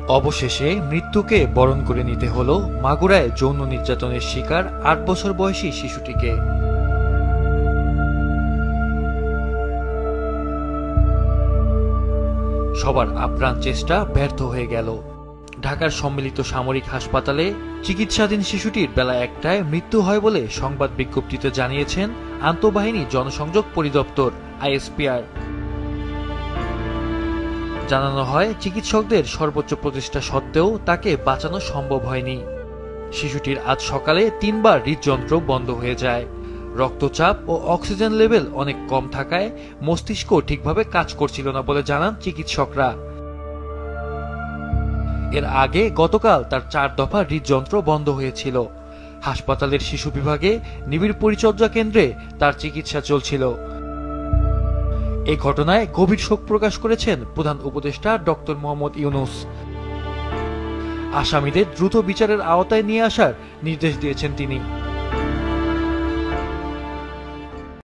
অবশেষে মৃত্যুকে বরণ করে নিতে হলো মাগুরায় যৌন নির্যাতনের শিকার ৮ বছর বয়সী শিশুটিকে। সবার আপ্রাণ চেষ্টা ব্যর্থ হয়ে গেল। ঢাকার সম্মিলিত সামরিক হাসপাতালে চিকিৎসাধীন শিশুটির বেলা ১টায় মৃত্যু হয় বলে সংবাদ বিজ্ঞপ্তিতে জানিয়েছেন আন্তঃবাহিনী জনসংযোগ পরিদপ্তর আইএসপিআর। জানানো হয়, চিকিৎসকদের সর্বোচ্চ প্রচেষ্টা সত্ত্বেও তাকে বাঁচানো সম্ভব হয়নি। শিশুটির আজ সকালে ৩ বার হৃদযন্ত্র বন্ধ হয়ে যায়। রক্তচাপ ও অক্সিজেন লেভেল অনেক কম থাকায় মস্তিষ্ক ঠিকভাবে কাজ করছিল না বলে জানান চিকিৎসকরা। এর আগে গতকাল তার ৪ দফা হৃদযন্ত্র বন্ধ হয়েছিল। হাসপাতালের শিশু বিভাগে নিবিড় পরিচর্যা কেন্দ্রে তার চিকিৎসা চলছিল। এই ঘটনায় গভীর শোক প্রকাশ করেছেন প্রধান উপদেষ্টা ডক্টর মোহাম্মদ ইউনূস। আসামিদের দ্রুত বিচারের আওতায় নিয়ে আসার নির্দেশ দিয়েছেন তিনি।